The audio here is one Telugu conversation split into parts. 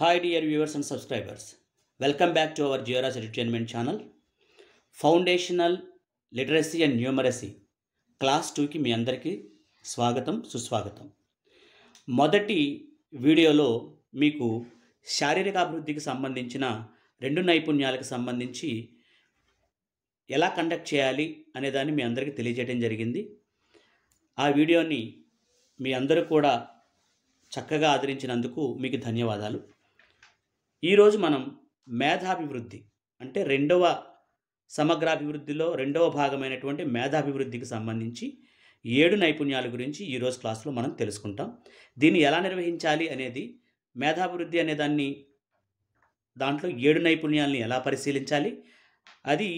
Hi dear viewers and subscribers. Welcome back to our GRS Entertainment channel. Foundational Literacy and Numeracy Class 2కి మీ అందరికీ స్వాగతం సుస్వాగతం. మొదటి వీడియోలో మీకు శారీరక అభివృద్ధికి సంబంధించిన రెండు నైపుణ్యాలకు సంబంధించి ఎలా కండక్ట్ చేయాలి అనే దాన్ని మీ అందరికీ తెలియజేయడం జరిగింది. ఆ వీడియోని మీ అందరూ కూడా చక్కగా ఆదరించినందుకు మీకు ధన్యవాదాలు. ఈరోజు మనం మేధాభివృద్ధి అంటే రెండవ సమగ్రాభివృద్ధిలో రెండవ భాగమైనటువంటి మేధాభివృద్ధికి సంబంధించి 7 నైపుణ్యాల గురించి ఈరోజు క్లాస్లో మనం తెలుసుకుంటాం. దీన్ని ఎలా నిర్వహించాలి అనేది, మేధాభివృద్ధి అనే దాంట్లో 7 నైపుణ్యాలని ఎలా పరిశీలించాలి, అది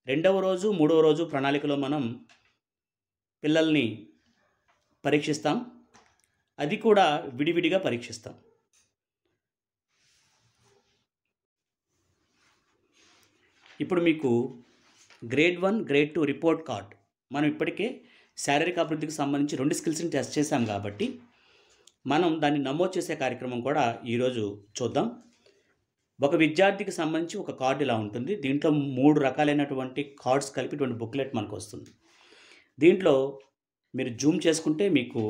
2వ రోజు 3వ రోజు ప్రణాళికలో మనం పిల్లల్ని పరీక్షిస్తాం. అది కూడా విడివిడిగా పరీక్షిస్తాం. ఇప్పుడు మీకు గ్రేడ్ 1 గ్రేడ్ 2 రిపోర్ట్ కార్డ్ మనం ఇప్పటికే శారీరక అభివృద్ధికి సంబంధించి 2 స్కిల్స్ని టెస్ట్ చేశాం కాబట్టి మనం దాన్ని నమోదు చేసే కార్యక్రమం కూడా ఈరోజు చూద్దాం. ఒక విద్యార్థికి సంబంధించి ఒక కార్డు ఇలా ఉంటుంది. దీంట్లో 3 రకాలైనటువంటి కార్డ్స్ కలిపిటువంటి బుక్లెట్ మనకు వస్తుంది. దీంట్లో మీరు జూమ్ చేసుకుంటే మీకు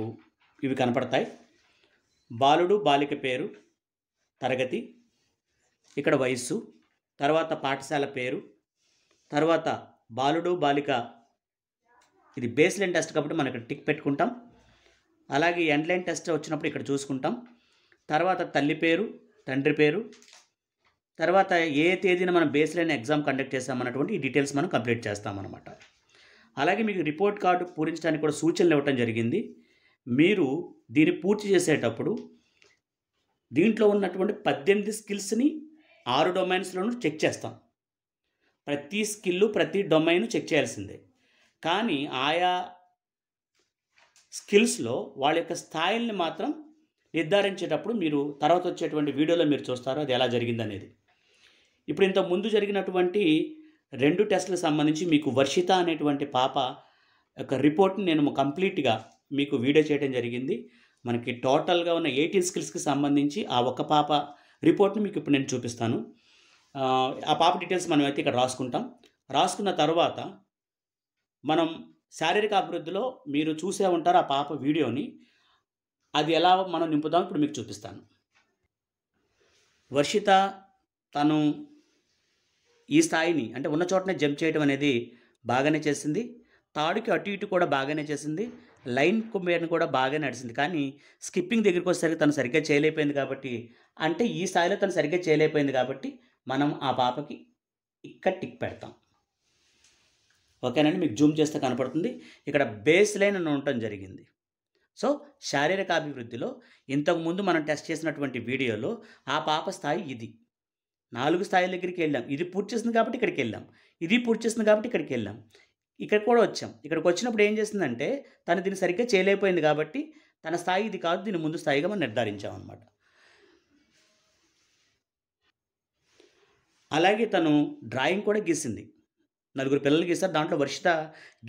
ఇవి కనపడతాయి. బాలుడు బాలిక పేరు, తరగతి, ఇక్కడ వయస్సు, తర్వాత పాఠశాల పేరు, తర్వాత బాలుడు బాలిక, ఇది బేస్ లైన్ టెస్ట్ కాబట్టి మనం ఇక్కడ టిక్ పెట్టుకుంటాం. అలాగే ఎండ్ లైన్ టెస్ట్ వచ్చినప్పుడు ఇక్కడ చూసుకుంటాం. తర్వాత తల్లి పేరు, తండ్రి పేరు, తర్వాత ఏ తేదీన మనం బేస్ లైన్ ఎగ్జామ్ కండక్ట్ చేస్తామన్నటువంటి ఈ డీటెయిల్స్ మనం కంప్లీట్ చేస్తామన్నమాట. అలాగే మీకు రిపోర్ట్ కార్డు పూరించడానికి కూడా సూచనలు ఇవ్వటం జరిగింది. మీరు దీన్ని పూర్తి చేసేటప్పుడు దీంట్లో ఉన్నటువంటి 18 స్కిల్స్ని 6 డొమైన్స్లోనూ చెక్ చేస్తాం. ప్రతి స్కిల్ ప్రతి డొమైన్ చెక్ చేయాల్సిందే. కానీ ఆయా స్కిల్స్లో వాళ్ళ యొక్క స్థాయిల్ని మాత్రం నిర్ధారించేటప్పుడు మీరు తర్వాత వచ్చేటువంటి వీడియోలో మీరు చూస్తారు అది ఎలా జరిగిందనేది. ఇప్పుడు ఇంత ముందు జరిగినటువంటి 2 టెస్టులకు సంబంధించి మీకు వర్షిత అనేటువంటి పాప యొక్క రిపోర్ట్ని నేను కంప్లీట్గా మీకు వీడియో చేయడం జరిగింది. మనకి టోటల్గా ఉన్న 18 స్కిల్స్కి సంబంధించి ఆ ఒక్క పాప రిపోర్ట్ని మీకు ఇప్పుడు నేను చూపిస్తాను. ఆ పాప డీటెయిల్స్ మనం అయితే ఇక్కడ రాసుకుంటాం. రాసుకున్న తర్వాత మనం శారీరక అభివృద్ధిలో మీరు చూసే ఉంటారు ఆ పాప వీడియోని, అది ఎలా మనం నింపుదాం ఇప్పుడు మీకు చూపిస్తాను. వర్షిత తను ఈ స్థాయిని అంటే ఉన్న చోటనే జంప్ చేయడం అనేది బాగానే చేసింది. తాడుకి అటు ఇటు కూడా బాగానే చేసింది. లైన్ కుమ్మేరని కూడా బాగానే నడిచింది. కానీ స్కిప్పింగ్ దగ్గరికి వచ్చేసరికి తను సరిగ్గా చేయలేకపోయింది కాబట్టి, అంటే ఈ స్థాయిలో తను సరిగ్గా చేయలేకపోయింది కాబట్టి మనం ఆ పాపకి ఇక్కడ టిక్ పెడతాం. ఓకేనండి, మీకు జూమ్ చేస్తే కనపడుతుంది. ఇక్కడ బేస్ లైన్ అని ఉండటం జరిగింది. సో శారీరక అభివృద్ధిలో ఇంతకుముందు మనం టెస్ట్ చేసినటువంటి వీడియోలో ఆ పాప స్థాయి ఇది. 4 స్థాయిల దగ్గరికి వెళ్ళాం. ఇది పూర్తి చేసింది కాబట్టి ఇక్కడికి వెళ్ళాం. ఇది పూర్తి చేసింది కాబట్టి ఇక్కడికి వెళ్ళాం. ఇక్కడ కూడా వచ్చాం. ఇక్కడికి వచ్చినప్పుడు ఏం చేసిందంటే తను దీన్ని సరిగ్గా చేయలేకపోయింది కాబట్టి తన స్థాయి ఇది కాదు, దీన్ని ముందు స్థాయిగా మనం నిర్ధారించామన్నమాట. అలాగే తను డ్రాయింగ్ కూడా గీసింది. 4 పిల్లలు గీశారు. దాంట్లో వర్షిత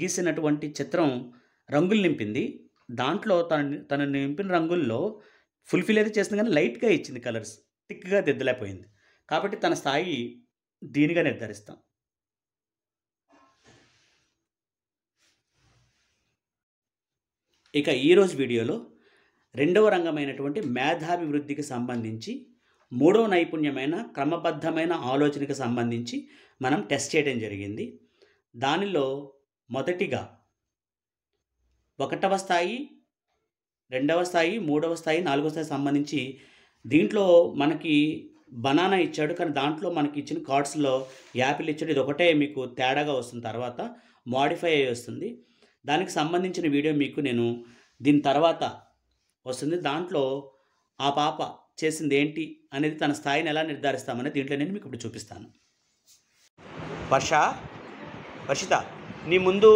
గీసినటువంటి చిత్రం రంగులు నింపింది. దాంట్లో తను నింపిన రంగుల్లో ఫుల్ఫిల్ అయితే చేసింది కానీ లైట్గా ఇచ్చింది కలర్స్, థిక్గా దిద్దలేకపోయింది. కాబట్టి తన స్థాయి దీనిగా నిర్ధారిస్తాం. ఇక ఈరోజు వీడియోలో రెండవ రంగమైనటువంటి మేధాభివృద్ధికి సంబంధించి 3వ నైపుణ్యమైన క్రమబద్ధమైన ఆలోచనకి సంబంధించి మనం టెస్ట్ చేయడం జరిగింది. దానిలో మొదటిగా 1వ స్థాయి, 2వ స్థాయి, 3వ స్థాయి, 4వ స్థాయి సంబంధించి దీంట్లో మనకి బనానా ఇచ్చాడు. కానీ దాంట్లో మనకి ఇచ్చిన కార్డ్స్లో యాపిల్ ఇచ్చాడు. ఇది ఒకటే మీకు తేడాగా వస్తుంది, తర్వాత మోడిఫై అయ్యి వస్తుంది. దానికి సంబంధించిన వీడియో మీకు నేను దీని తర్వాత వస్తుంది. దాంట్లో ఆ పాప చేసింది ఏంటి అనేది, తన స్థాయిని ఎలా నిర్ధారిస్తామనేది దీంట్లో నేను మీకు ఇప్పుడు చూపిస్తాను. వర్షిత, నీ ముందు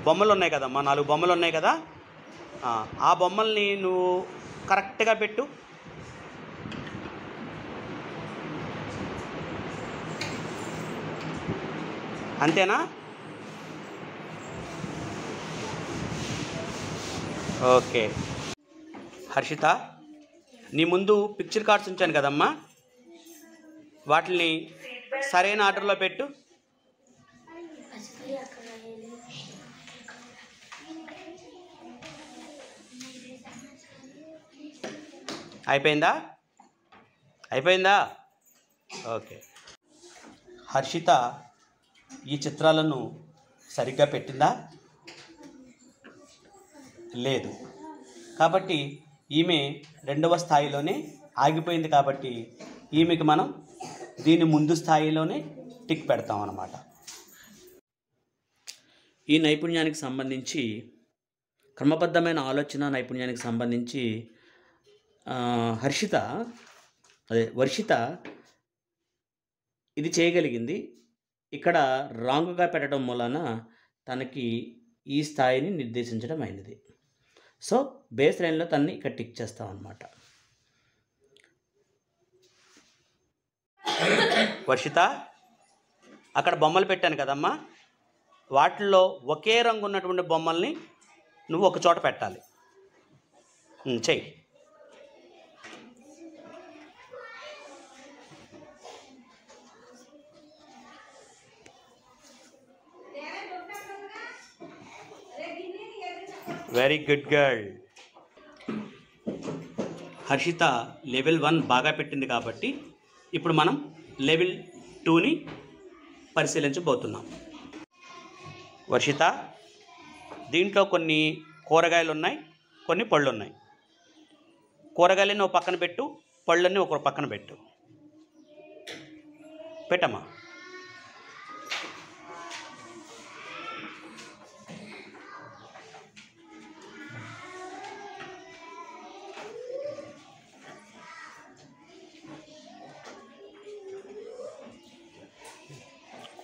బొమ్మలు ఉన్నాయి కదమ్మా, 4 బొమ్మలు ఉన్నాయి కదా, ఆ బొమ్మల్ని నువ్వు కరెక్ట్గా పెట్టు. అంతేనా? ఓకే. హర్షిత, నీ ముందు పిక్చర్ కార్డ్స్ ఉంచాను కదమ్మా, వాటిని సరైన ఆర్డర్లో పెట్టు. అయిపోయిందా? ఓకే. హర్షిత ఈ చిత్రాలను సరిగ్గా పెట్టిందా? లేదు. కాబట్టి ఈమె 2వ స్థాయిలోనే ఆగిపోయింది. కాబట్టి ఈమెకి మనం దీని ముందు స్థాయిలోనే టిక్ పెడతాం అన్నమాట. ఈ నైపుణ్యానికి సంబంధించి, క్రమబద్ధమైన ఆలోచన నైపుణ్యానికి సంబంధించి వర్షిత ఇది చేయగలిగింది. ఇక్కడ రాంగ్గా పెట్టడం వలన తనకి ఈ స్థాయిని నిర్దేశించడం అయినది. సో బేస్ లైన్లో తనని ఇక్కడ టిక్ చేస్తాం అన్నమాట. వర్షిత, అక్కడ బొమ్మలు పెట్టాను కదమ్మా, వాటిల్లో ఒకే రంగు ఉన్నటువంటి బొమ్మల్ని నువ్వు ఒక చోట పెట్టాలి. చెయ్యి. Very good girl. Harshitha level 1 బాగా పెట్టింది కాబట్టి ఇప్పుడు మనం లెవెల్ 2ని పరిశీలించబోతున్నాం. వర్షిత, దీంట్లో కొన్ని కూరగాయలు ఉన్నాయి, కొన్ని పళ్ళు ఉన్నాయి. కూరగాయలని ఒక పక్కన పెట్టు, పళ్ళని ఒక పక్కన పెట్టమ్మా.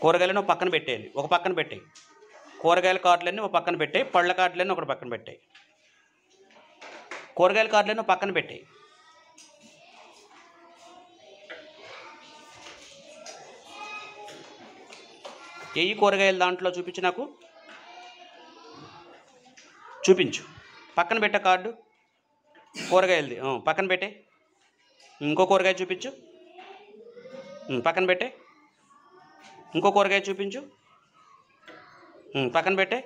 కూరగాయలను ఒక పక్కన పెట్టేయాలి, ఒక పక్కన పెట్టేయి. కూరగాయల కార్డులన్నీ ఒక పక్కన పెట్టాయి, పళ్ళ కార్డులన్నీ ఒక పక్కన పెట్టాయి. కూరగాయల కార్డులన్నీ ఒక పక్కన పెట్టాయి. ఏ కూరగాయలు దాంట్లో చూపించు, నాకు చూపించు. పక్కన పెట్టే కార్డు కూరగాయలది పక్కన పెట్టే. ఇంకో కూరగాయ చూపించు, పక్కన పెట్టే. ఇంకో కూరగాయ చూపించు, పక్కన పెట్టే.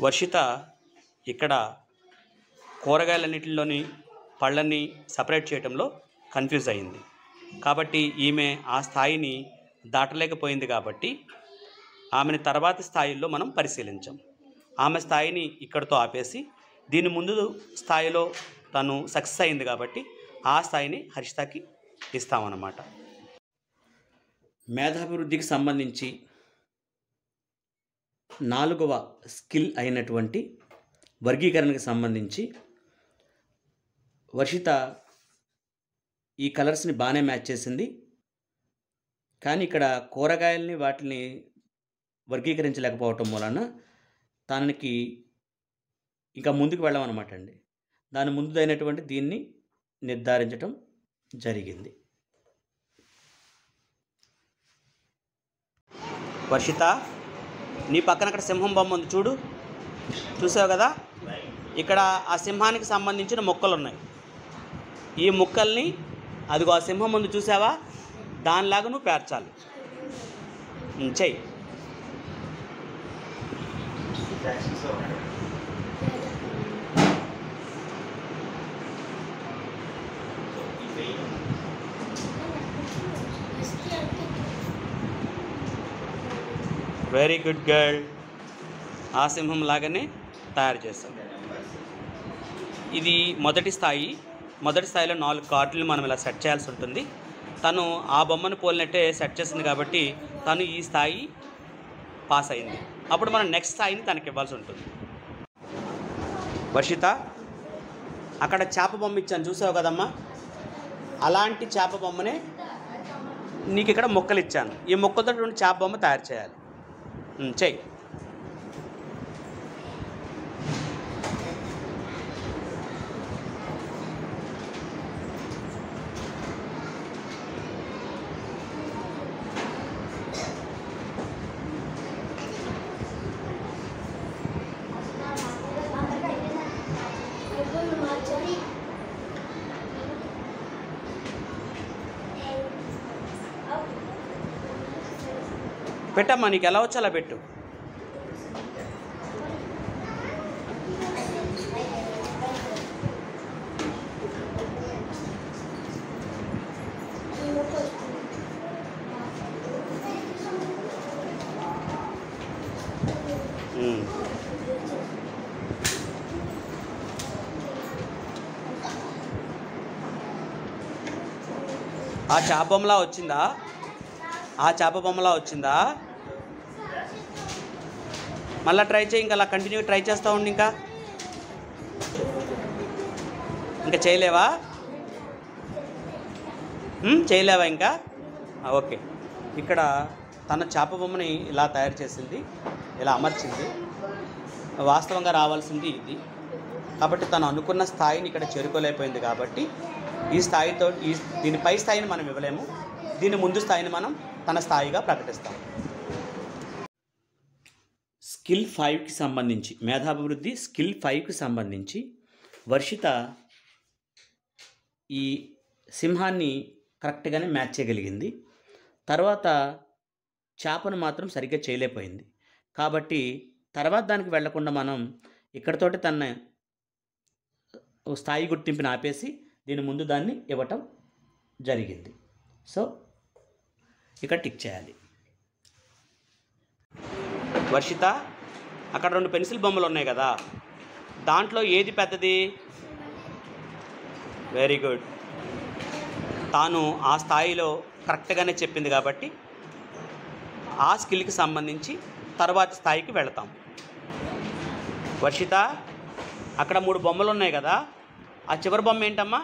వర్షిత ఇక్కడ కూరగాయలన్నిటిలోని పళ్ళని సపరేట్ చేయడంలో కన్ఫ్యూజ్ అయింది. కాబట్టి ఈమె ఆ స్థాయిని దాటలేకపోయింది. కాబట్టి ఆమెని తర్వాతి స్థాయిల్లో మనం పరిశీలించాం. ఆమె స్థాయిని ఇక్కడితో ఆపేసి దీని ముందు స్థాయిలో తను సక్సెస్ అయింది కాబట్టి ఆ స్థాయిని హర్షితకి ఇస్తామన్నమాట. మేధాభివృద్ధికి సంబంధించి 4వ స్కిల్ అయినటువంటి వర్గీకరణకు సంబంధించి వర్షిత ఈ కలర్స్ని బాగానే మ్యాచ్ చేసింది. కానీ ఇక్కడ కూరగాయల్ని వాటిని వర్గీకరించలేకపోవటం వలన తనకి ఇంకా ముందుకు వెళ్ళమన్నమాట అండి. దాని ముందుదైనటువంటి దీన్ని నిర్ధారించటం జరిగింది. వర్షిత, నీ పక్కన అక్కడ సింహం బొమ్మ ఉంది, చూసావు కదా? ఇక్కడ ఆ సింహానికి సంబంధించిన మొక్కలు ఉన్నాయి. ఈ మొక్కల్ని అదిగో ఆ సింహం ముందు చూసావా, దానిలాగా నువ్వు పేర్చాలి. చెయ్యి. Very good girl. ఆ సింహం లాగానే తయారు చేస్తాం. ఇది మొదటి స్థాయి. మొదటి స్థాయిలో 4 కార్డులు మనం ఇలా సెట్ చేయాల్సి ఉంటుంది. తను ఆ బొమ్మను పోలినట్టే సెట్ చేసింది కాబట్టి తను ఈ స్థాయి పాస్ అయింది. అప్పుడు మనం నెక్స్ట్ స్థాయిని తనకి ఇవ్వాల్సి ఉంటుంది. వర్షిత, అక్కడ చేప బొమ్మ ఇచ్చాను, చూసావు కదమ్మా? అలాంటి చేప బొమ్మనే నీకు ఇక్కడ మొక్కలు ఇచ్చాను. ఈ మొక్కలతో చేప బొమ్మ తయారు చేయాలి. చెయ్యి. పెట్టమ్మా, నీకు ఎలా వచ్చో అలా పెట్టు. ఆ చేప బొమ్మలా వచ్చిందా? ఆ చేప బొమ్మలా వచ్చిందా? మళ్ళీ ట్రై చేయి, ఇంకా అలా కంటిన్యూ ట్రై చేస్తూ ఉండి. ఇంకా చేయలేవా? చేయలేవా ఇంకా? ఓకే. ఇక్కడ తన చేప బొమ్మని ఇలా తయారు చేసింది, ఇలా అమర్చింది. వాస్తవంగా రావాల్సింది ఇది కాబట్టి తను అనుకున్న స్థాయిని ఇక్కడ చేరుకోలేకపోయింది. కాబట్టి ఈ స్థాయితో దీని పై స్థాయిని మనం ఇవ్వలేము, దీని ముందు స్థాయిని మనం తన స్థాయిగా ప్రకటిస్తాం. స్కిల్ 5కి సంబంధించి, మేధాభివృద్ధి స్కిల్ 5కి సంబంధించి వర్షిత ఈ సింహాన్ని కరెక్ట్గానే మ్యాచ్ చేయగలిగింది. తర్వాత చేపను మాత్రం సరిగ్గా చేయలేకపోయింది. కాబట్టి తర్వాత దానికి వెళ్లకుండా మనం ఇక్కడతోటి తన స్థాయి గుర్తింపుని ఆపేసి దీని ముందు దాన్ని ఇవ్వటం జరిగింది. సో ఇక్కడ టిక్ చేయాలి. వర్షిత, అక్కడ 2 పెన్సిల్ బొమ్మలు ఉన్నాయి కదా, దాంట్లో ఏది పెద్దది? Very good. తాను ఆ స్థాయిలో కరెక్ట్గానే చెప్పింది కాబట్టి ఆ స్కిల్కి సంబంధించి తర్వాత స్థాయికి వెళతాం. వర్షిత, అక్కడ 3 బొమ్మలు ఉన్నాయి కదా, ఆ చివరి బొమ్మ ఏంటమ్మా?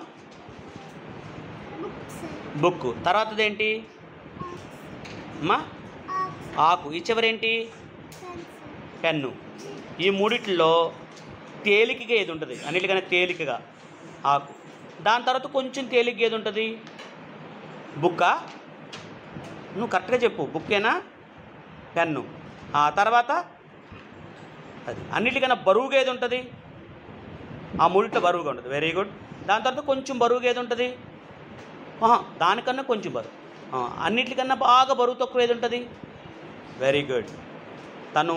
బుక్. తర్వాతదేంటి అమ్మా? ఆకు. ఈ చివరేంటి? పెన్ను. ఈ మూడిట్లో తేలికగా ఏది ఉంటుంది? అన్నిటికన్నా తేలికగా ఆకు. దాని తర్వాత కొంచెం తేలికగా ఏది ఉంటుంది? బుక్కా? నువ్వు కరెక్ట్గా చెప్పు. బుక్కేనా? పెన్ను. ఆ తర్వాత అది. అన్నిటికన్నా బరువుగా ఏది ఉంటుంది? ఆ మూడిట్లో బరువుగా ఉంటుంది. Very good. దాని తర్వాత కొంచెం బరువుగా ఏది ఉంటుంది? దానికన్నా కొంచెం బరువు. అన్నిటికన్నా బాగా బరువు తక్కువ ఏది ఉంటుంది? Very good. తను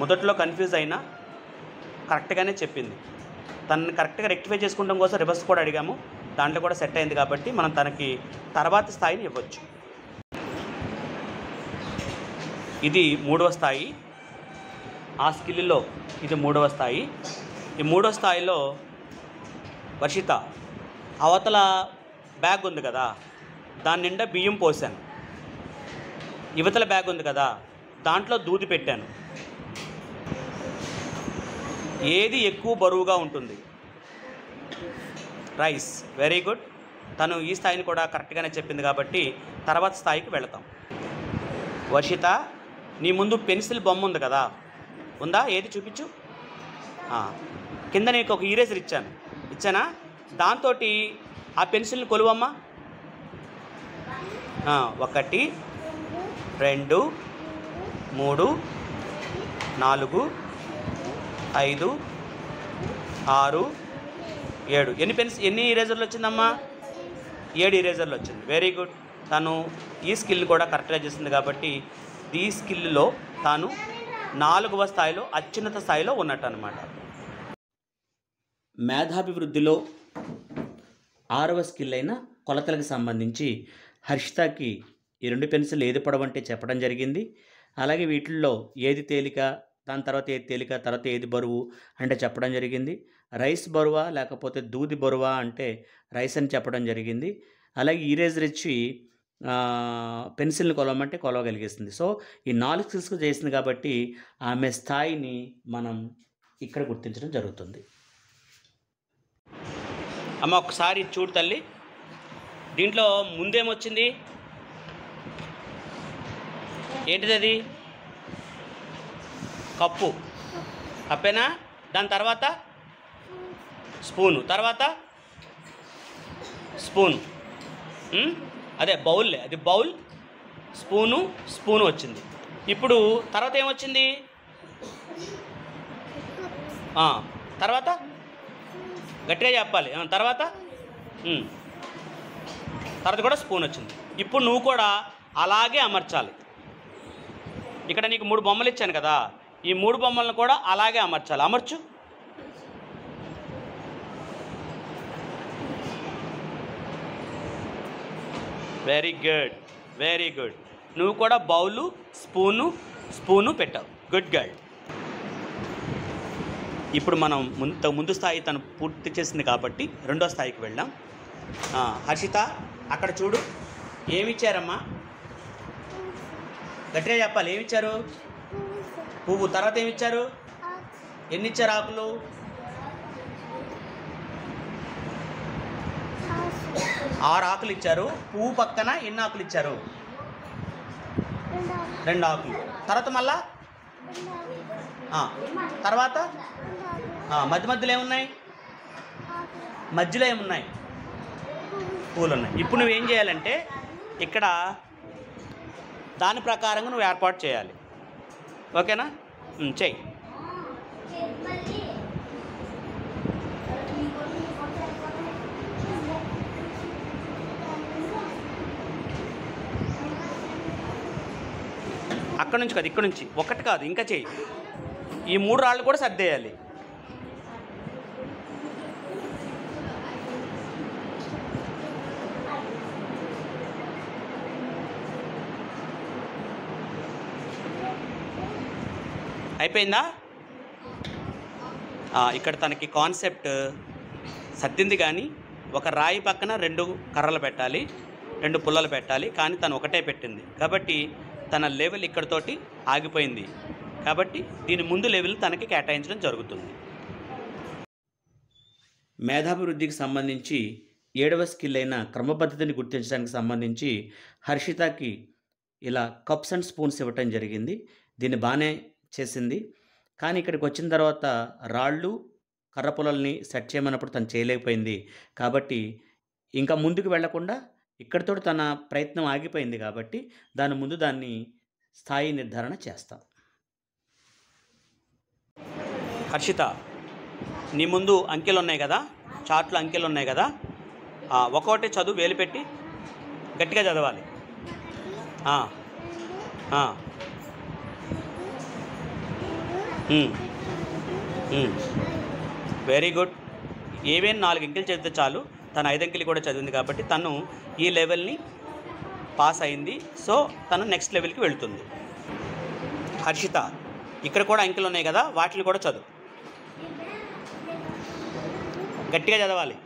మొదట్లో కన్ఫ్యూజ్ అయినా కరెక్ట్గానే చెప్పింది. తనని కరెక్ట్గా రెక్టిఫై చేసుకోవడం కోసం రివర్స్ కూడా అడిగాము, దాంట్లో కూడా సెట్ అయింది. కాబట్టి మనం తనకి తర్వాతి స్థాయిని ఇవ్వచ్చు. ఇది 3వ స్థాయి. ఆ స్కిల్లో ఇది 3వ స్థాయి. ఈ 3వ స్థాయిలో వర్షిత, అవతల బ్యాగ్ ఉంది కదా, దాని నిండా బియ్యం పోసాను. యువతల బ్యాగ్ ఉంది కదా, దాంట్లో దూది పెట్టాను. ఏది ఎక్కువ బరువుగా ఉంటుంది? రైస్. Very good. తను ఈ స్థాయిని కూడా కరెక్ట్గానే చెప్పింది కాబట్టి తర్వాత స్థాయికి వెళతాం. వర్షిత, నీ ముందు పెన్సిల్ బొమ్మ ఉంది కదా, ఉందా? ఏది చూపించు. కింద నీకు ఒక ఈరేజర్ ఇచ్చానా? దాంతో ఆ పెన్సిల్ని కొలువమ్మా. 1 2 3 4 5 6 7. ఎన్ని ఈరేజర్లు వచ్చిందమ్మా? 7 ఈరేజర్లు వచ్చింది. Very good. తను ఈ స్కిల్ కూడా కరెక్ట్గా చేసింది కాబట్టి ఈ స్కిల్లో తాను 4వ స్థాయిలో, అత్యున్నత స్థాయిలో ఉన్నట్టు అనమాట. మేధాభివృద్ధిలో 6వ స్కిల్ అయిన కొలతలకు సంబంధించి హర్షితకి ఈ 2 పెన్సిల్ ఏది పొడవంటే చెప్పడం జరిగింది. అలాగే వీటిల్లో ఏది తేలిక, దాని తర్వాత ఏది తేలిక, తర్వాత ఏది బరువు అంటే చెప్పడం జరిగింది. రైస్ బరువా లేకపోతే దూది బరువా అంటే రైస్ అని చెప్పడం జరిగింది. అలాగే ఈరేజర్ ఇచ్చి పెన్సిల్ని కొలవమంటే కొలవగలిగేస్తుంది. సో ఈ 4 స్కిల్స్ చేసింది కాబట్టి ఆమె స్థాయిని మనం ఇక్కడ గుర్తించడం జరుగుతుంది. అమ్మ, ఒకసారి చూడు తల్లి, దీంట్లో ముందేమొచ్చింది? ఏంటిది అది? కప్పు. కప్పేనా? దాని తర్వాత స్పూను. తర్వాత స్పూను. అదే బౌల్లే, అది బౌల్. స్పూను వచ్చింది. ఇప్పుడు తర్వాత ఏమొచ్చింది? తర్వాత గట్టిగా చెప్పాలి. తర్వాత కూడా స్పూన్ వచ్చింది. ఇప్పుడు నువ్వు కూడా అలాగే అమర్చాలి. ఇక్కడ నీకు 3 బొమ్మలు ఇచ్చాను కదా, ఈ 3 బొమ్మలను కూడా అలాగే అమర్చాలి. అమర్చు. Very good, very good. నువ్వు కూడా బౌలు, స్పూను పెట్టావు. Good girl. ఇప్పుడు మనం ముందు స్థాయి తను పూర్తి చేసింది కాబట్టి రెండో స్థాయికి వెళ్దాం. హర్షిత, అక్కడ చూడు, ఏమిచ్చారమ్మా? గట్టిగా చెప్పాలి. ఏమిచ్చారు? పువ్వు. తర్వాత ఏమిచ్చారు? ఎన్ని ఇచ్చారు ఆకులు? 6 ఆకులు ఇచ్చారు. పువ్వు పక్కన ఎన్ని ఆకులు ఇచ్చారు? 2 ఆకులు. తర్వాత మళ్ళా తర్వాత మధ్యలో ఏమున్నాయి? మధ్యలో ఏమున్నాయి? పూలు ఉన్నాయి. ఇప్పుడు నువ్వేం చేయాలంటే ఇక్కడ దాని ప్రకారంగా నువ్వు ఏర్పాటు చేయాలి. ఓకేనా? చెయ్యి. అక్కడ నుంచి కాదు, ఇక్కడ నుంచి. ఒకటి కాదు, ఇంకా చెయ్యి. ఈ 3 రాళ్ళు కూడా సర్దేయాలి. అయిపోయిందా? ఇక్కడ తనకి కాన్సెప్ట్ సర్దింది, కానీ ఒక రాయి పక్కన 2 కర్రలు పెట్టాలి, 2 పుల్లలు పెట్టాలి, కానీ తను ఒకటే పెట్టింది కాబట్టి తన లెవెల్ ఇక్కడతోటి ఆగిపోయింది. కాబట్టి దీని ముందు లెవెల్ తనకి కేటాయించడం జరుగుతుంది. మేధాభివృద్ధికి సంబంధించి 7వ స్కిల్ అయిన క్రమపద్ధతిని గుర్తించడానికి సంబంధించి హర్షితకి ఇలా కప్స్ అండ్ స్పూన్స్ ఇవ్వటం జరిగింది. దీన్ని బాగానే చేసింది. కానీ ఇక్కడికి వచ్చిన తర్వాత రాళ్ళు, కర్ర పొలల్ని సెట్ చేయమన్నప్పుడు తను చేయలేకపోయింది. కాబట్టి ఇంకా ముందుకు వెళ్లకుండా ఇక్కడితో తన ప్రయత్నం ఆగిపోయింది. కాబట్టి దాన్ని స్థాయి నిర్ధారణ చేస్తాం. హర్షిత, నీ ముందు అంకెలు ఉన్నాయి కదా, చార్ట్లో అంకెలు ఉన్నాయి కదా, ఒక్కొక్కటి చదువు, వేలు పెట్టి గట్టిగా చదవాలి. Very good. ఏవేం 4 అంకెలు చదివితే చాలు. తను 5 అంకెలు కూడా చదివింది కాబట్టి తను ఈ లెవెల్ని పాస్ అయింది. సో తను నెక్స్ట్ లెవెల్కి వెళుతుంది. హర్షిత, ఇక్కడ కూడా అంకెలు ఉన్నాయి కదా, వాటిని కూడా చదువు. గట్టిగా చదవాలి.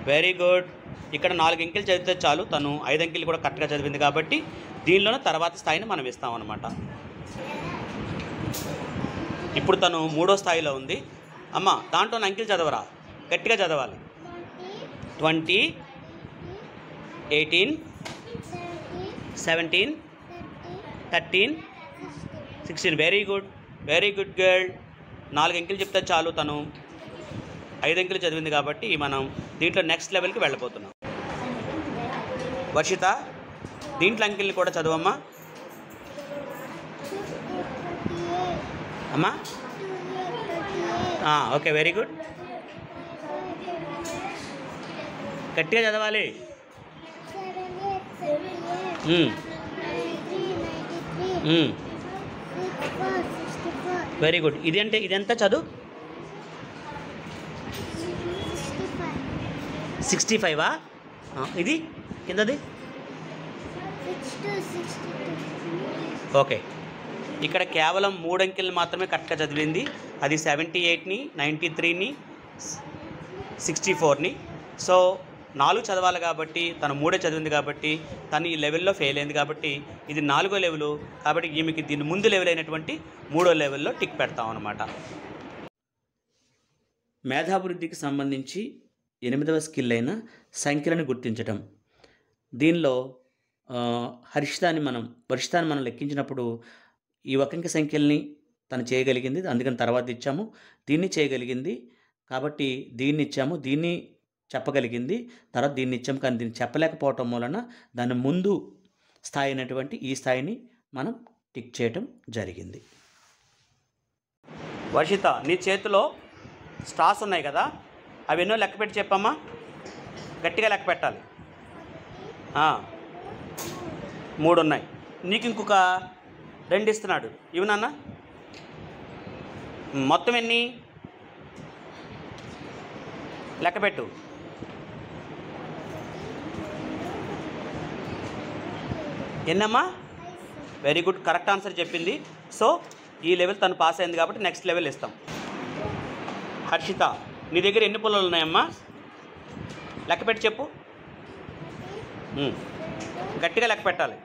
Very good. ఇక్కడ 4 అంకెలు చదివితే చాలు. తను 5 అంకెలు కూడా కరెక్ట్గా చదివింది కాబట్టి దీనిలోనే తర్వాత స్థాయిని మనం ఇస్తామన్నమాట. ఇప్పుడు తను 3వ స్థాయిలో ఉంది. అమ్మ, దాంట్లో అంకెలు చదవరా, గట్టిగా చదవాలి. 20, 18, 17, 13, 16. Very good, very good girl. 4 అంకెలు చెప్తే చాలు. తను 5 అంకెలు చదివింది కాబట్టి మనం దీంట్లో నెక్స్ట్ లెవెల్కి వెళ్ళిపోతున్నాం. వర్షిత, దీంట్లో అంకెల్ని కూడా చదువమ్మా. అమ్మా, ఓకే, వెరీ గుడ్. గట్టిగా చదవాలి. Very good. ఇదెంత చదువు? 65. ఇది కిందది? ఓకే. ఇక్కడ కేవలం 3 అంకెలు మాత్రమే కరెక్ట్గా చదివింది. అది 78ని, 93ని, 64ని. సో 4 చదవాలి కాబట్టి తను 3 చదివింది కాబట్టి తను ఈ లెవెల్లో ఫెయిల్ అయింది. కాబట్టి ఇది 4వ లెవెల్. కాబట్టి ఈమెకి దీని ముందు లెవెల్ అయినటువంటి 3వ లెవెల్లో టిక్ పెడతాం అన్నమాట. మేధాభివృద్ధికి సంబంధించి 8వ స్కిల్ అయిన సంఖ్యలను గుర్తించటం. దీనిలో వర్షితాన్ని మనం లెక్కించినప్పుడు ఈ ఒకంక సంఖ్యల్ని తను చేయగలిగింది, అందుకని తర్వాత ఇచ్చాము. దీన్ని చేయగలిగింది కాబట్టి దీన్ని ఇచ్చాము. దీన్ని చెప్పగలిగింది, తర్వాత దీన్ని ఇచ్చాము. కానీ దీన్ని చెప్పలేకపోవటం వలన దాని ముందు స్థాయి అయినటువంటి ఈ స్థాయిని మనం టిక్ చేయటం జరిగింది. వర్షిత, నీ చేతిలో స్టార్స్ ఉన్నాయి కదా, అవి ఎన్నో లెక్క పెట్టి చెప్పమ్మా. గట్టిగా లెక్క పెట్టాలి. 3 ఉన్నాయి. నీకు ఇంకొక 2 ఇస్తున్నాడు. ఇవి నాన్న మొత్తం ఎన్ని లెక్క పెట్టు. ఎన్నమ్మా? వెరీ గుడ్, కరెక్ట్ ఆన్సర్ చెప్పింది. సో ఈ లెవెల్ తను పాస్ అయింది కాబట్టి నెక్స్ట్ లెవెల్ ఇస్తాం. హర్షిత, నీ దగ్గర ఎన్ని పుల్లలు ఉన్నాయమ్మా? లెక్క పెట్టి చెప్పు. గట్టిగా లెక్క పెట్టాలి.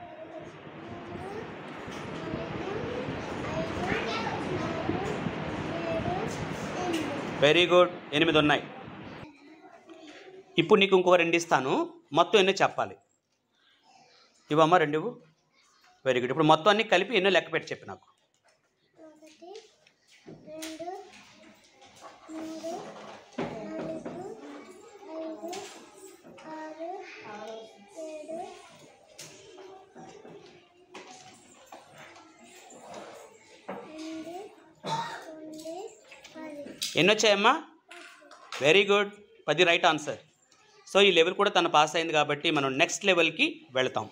వెరీ గుడ్, 8 ఉన్నాయి. ఇప్పుడు నీకు ఇంకొక 2 ఇస్తాను. మొత్తం ఎన్నో చెప్పాలి. ఇవమ్మా 2 ఇవ్వు. Very good. ఇప్పుడు మొత్తం అన్నీ కలిపి ఎన్నో లెక్క పెట్టి చెప్పి నాకు. 10 వచ్చాయమ్మా? Very good, 10 right answer. So ఈ లెవెల్ కూడా తను పాస్ అయింది కాబట్టి మనం నెక్స్ట్ లెవెల్కి వెళతాం.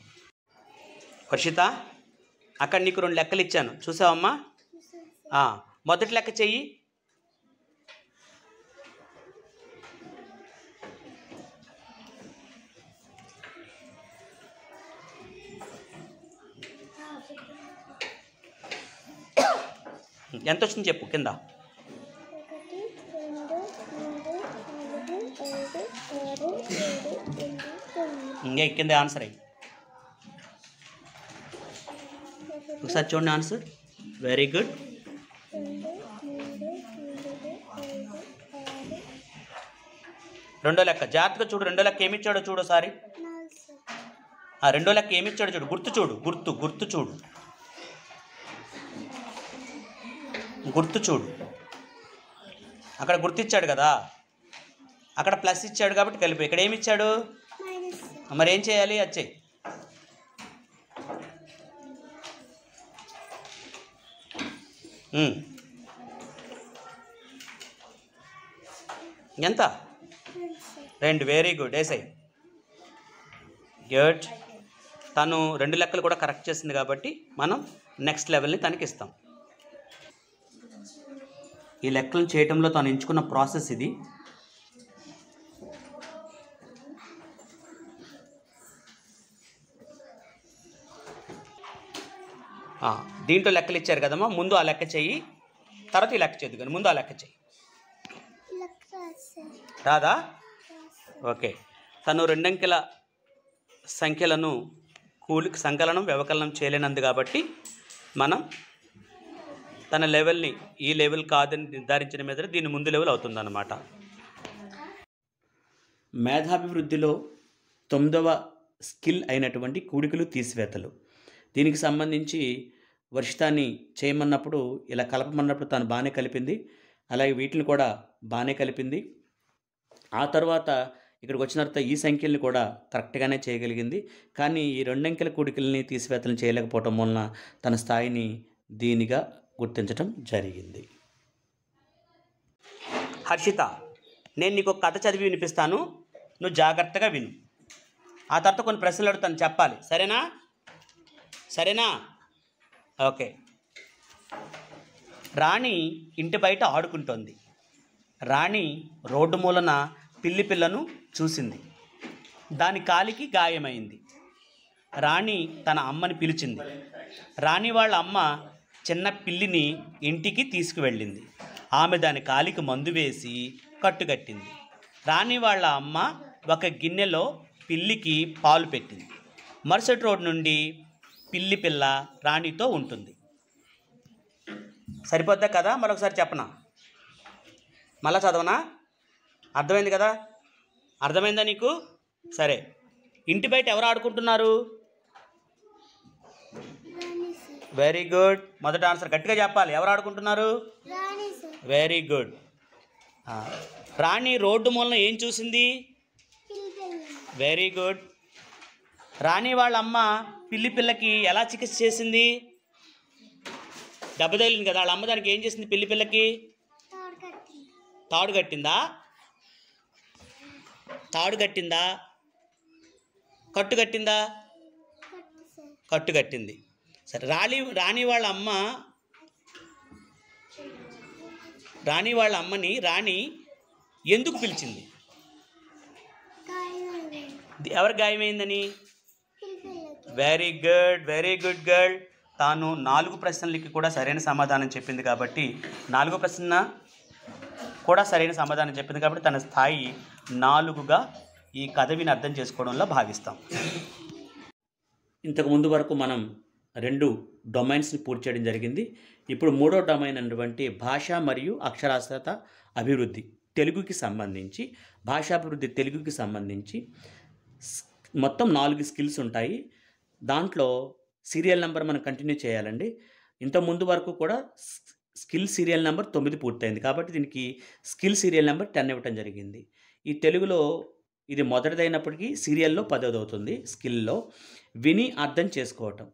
హర్షిత, అక్కడ నీకు 2 లెక్కలు ఇచ్చాను, చూసావమ్మా? మొదటి లెక్క చెయ్యి. ఎంత వచ్చింది చెప్పు కింద. 1 2 3 4 5 6 7 8 కింద ఆన్సర్ అయ్యి ఒకసారి చూడండి ఆన్సర్. Very good. రెండో లెక్క జాగ్రత్తగా చూడు. రెండో లెక్క ఏమి ఇచ్చాడో చూడు ఒకసారి. రెండో లెక్క ఏమి ఇచ్చాడో చూడు. గుర్తు చూడు. గుర్తు చూడు. గుర్తు చూడు. అక్కడ గుర్తిచ్చాడు కదా, అక్కడ ప్లస్ ఇచ్చాడు కాబట్టి కలిపి. ఇక్కడ ఏమి ఇచ్చాడు? మరి ఏం చేయాలి? వచ్చే ఎంత? 2. వెరీ గుడ్, వేసాయి. గుడ్. తను 2 లెక్కలు కూడా కరెక్ట్ చేసింది కాబట్టి మనం నెక్స్ట్ లెవెల్ని తనకి ఇస్తాం. ఈ లెక్కలను చేయటంలో తను ఎంచుకున్న ప్రాసెస్ ఇది. దీంట్లో లెక్కలు ఇచ్చారు కదమ్మా, ముందు ఆ లెక్క చెయ్యి, తర్వాత ఈ లెక్క చేయదు కానీ ముందు ఆ లెక్క చెయ్యి. రాదా? ఓకే. తను 2 అంకెల సంఖ్యలను సంకలనం వ్యవకలనం చేయలేనందు కాబట్టి మనం తన లెవెల్ని ఈ లెవెల్ కాదని నిర్ధారించిన మీద దీని ముందు లెవెల్ అవుతుందన్నమాట. మేధాభివృద్ధిలో 9వ స్కిల్ అయినటువంటి కూడికలు తీసివేతలు, దీనికి సంబంధించి వర్షితాన్ని చేయమన్నప్పుడు ఇలా కలపమన్నప్పుడు తను బాగానే కలిపింది. అలాగే వీటిని కూడా బాగానే కలిపింది. ఆ తర్వాత ఇక్కడికి వచ్చిన తర్వాత ఈ సంఖ్యల్ని కూడా కరెక్ట్గానే చేయగలిగింది. కానీ ఈ 2 అంకెల కూడికల్ని తీసివేతలను చేయలేకపోవటం వలన తన స్థాయిని దీనిగా గుర్తించటం జరిగింది. హర్షిత, నేను నీకు ఒక కథ చదివి వినిపిస్తాను, నువ్వు జాగ్రత్తగా విను. ఆ తర్వాత కొన్ని ప్రశ్నలు అడుగుతాను, చెప్పాలి. సరేనా? ఓకే. రాణి ఇంటి బయట ఆడుకుంటోంది. రాణి రోడ్డు మూలన పిల్లి పిల్లను చూసింది. దాని కాలికి గాయమైంది. రాణి తన అమ్మని పిలిచింది. రాణి వాళ్ళ అమ్మ చిన్న పిల్లిని ఇంటికి తీసుకువెళ్ళింది. ఆమె దాని కాలికి మందు వేసి కట్టుకట్టింది. రాణి వాళ్ళ అమ్మ ఒక గిన్నెలో పిల్లికి పాలు పెట్టింది. మరుసటి రోజు నుండి పిల్లి పిల్ల రాణితో ఉంటుంది. సరిపోద్దా కదా? మరొకసారి చెప్పనా? మళ్ళా చదవనా? అర్థమైంది కదా? అర్థమైందా నీకు? సరే. ఇంటి బయట ఎవరు ఆడుకుంటున్నారు? Very good. మొదటి ఆన్సర్ గట్టిగా చెప్పాలి. ఎవరు ఆడుకుంటున్నారు? Very good. రాణి రోడ్డు మూలన ఏం చూసింది? Very good. రాణి వాళ్ళ అమ్మ పిల్లి పిల్లకి ఎలా చికిత్స చేసింది? దెబ్బ తగిలింది కదా, వాళ్ళ అమ్మ దానికి ఏం చేసింది? పిల్లి పిల్లకి తాడు కట్టిందా? కట్టు కట్టిందా? కట్టు కట్టింది. సరే, రాణి వాళ్ళ అమ్మని రాణి ఎందుకు పిలిచింది? ఎవరు గాయమైందని? Very good girl. తాను 4 ప్రశ్నలకి కూడా సరైన సమాధానం చెప్పింది కాబట్టి 4వ ప్రశ్న కూడా సరైన సమాధానం చెప్పింది కాబట్టి తన స్థాయి 4గా ఈ కథ విని అర్థం చేసుకోవడంలో భావిస్తాం. ఇంతకుముందు వరకు మనం 2 డొమైన్స్ని పూర్తి చేయడం జరిగింది. ఇప్పుడు 3వ డొమైన్ అన్నటువంటి భాష మరియు అక్షరాస్యత అభివృద్ధి తెలుగుకి సంబంధించి, భాషాభివృద్ధి తెలుగుకి సంబంధించి మొత్తం 4 స్కిల్స్ ఉంటాయి. దాంట్లో సీరియల్ నెంబర్ మనం కంటిన్యూ చేయాలండి. ఇంతకుముందు వరకు కూడా స్కిల్ సీరియల్ నెంబర్ 9 పూర్తయింది కాబట్టి దీనికి స్కిల్ సీరియల్ నెంబర్ 10 ఇవ్వటం జరిగింది. ఈ తెలుగులో ఇది మొదటిదైనప్పటికీ సీరియల్లో 10వ అవుతుంది. స్కిల్లో విని అర్థం చేసుకోవటం.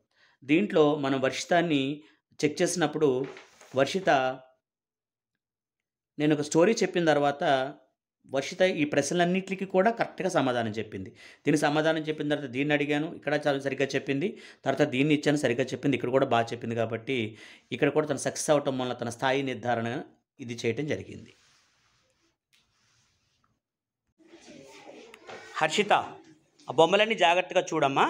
దీంట్లో మనం వర్షితాన్ని చెక్ చేసినప్పుడు వర్షిత నేను ఒక స్టోరీ చెప్పిన తర్వాత వర్షిత ఈ ప్రశ్నలన్నింటికి కూడా కరెక్ట్గా సమాధానం చెప్పింది. దీనికి సమాధానం చెప్పిన తర్వాత దీన్ని అడిగాను, ఇక్కడ చాలా సరిగ్గా చెప్పింది. తర్వాత దీన్ని ఇచ్చాను, సరిగ్గా చెప్పింది. ఇక్కడ కూడా బాగా చెప్పింది కాబట్టి ఇక్కడ కూడా తను సక్సెస్ అవటం వల్ల తన స్థాయి నిర్ధారణ ఇది చేయటం జరిగింది. హర్షిత, ఆ బొమ్మలన్నీ జాగ్రత్తగా చూడమ్మా.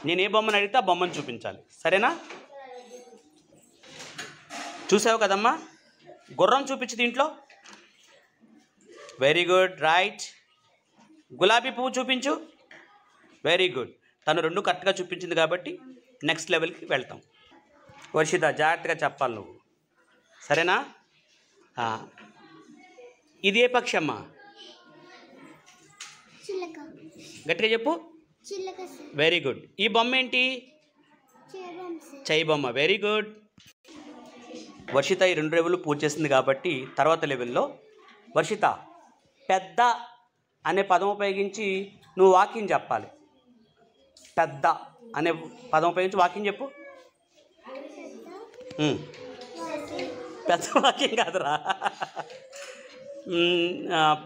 నేను ఏ బొమ్మను అడిగితే ఆ బొమ్మను చూపించాలి, సరేనా? చూసావు కదమ్మా, గుర్రం చూపించు దీంట్లో. Very good, right. గులాబీ పువ్వు చూపించు. Very good. తను 2 కరెక్ట్గా చూపించింది కాబట్టి నెక్స్ట్ లెవెల్కి వెళ్తాం. వర్షిత, జాగ్రత్తగా చెప్పాలి నువ్వు, సరేనా? ఇది ఏ పక్షి అమ్మా? గట్టిగా చెప్పు. Very good. ఈ బొమ్మ ఏంటి? చై బొమ్మ. Very good. వర్షిత ఈ 2 లెవెల్ పూర్తి చేసింది కాబట్టి తర్వాత లెవెల్లో వర్షిత పెద్ద అనే పదం ఉపయోగించి నువ్వు వాక్యం చెప్పాలి. పెద్ద అనే పదం ఉపయోగించి వాక్యం చెప్పు. పెద్ద వాక్యం కాదురా,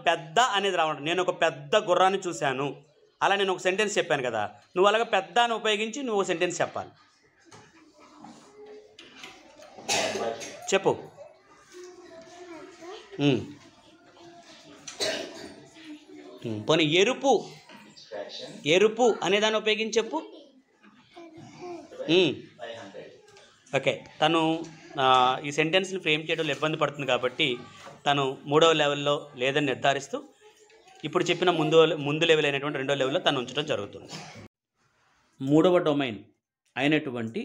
పెద్ద అనేది రావడం. నేను ఒక పెద్ద గుర్రాన్ని చూశాను, అలా నేను ఒక సెంటెన్స్ చెప్పాను కదా, నువ్వు అలాగే పెద్ద అని ఉపయోగించి నువ్వు సెంటెన్స్ చెప్పాలి. చెప్పు. పోనీ ఎరుపు అనే దాన్ని ఉపయోగించి చెప్పు. ఓకే, తను ఈ సెంటెన్స్ని ఫ్రేమ్ చేయడంలో ఇబ్బంది పడుతుంది కాబట్టి తను 3వ లెవెల్లో లేదని నిర్ధారిస్తూ ఇప్పుడు చెప్పిన ముందు లెవెల్ అయినటువంటి 2వ లెవెల్లో తను ఉంచడం జరుగుతుంది. 3వ డొమైన్ అయినటువంటి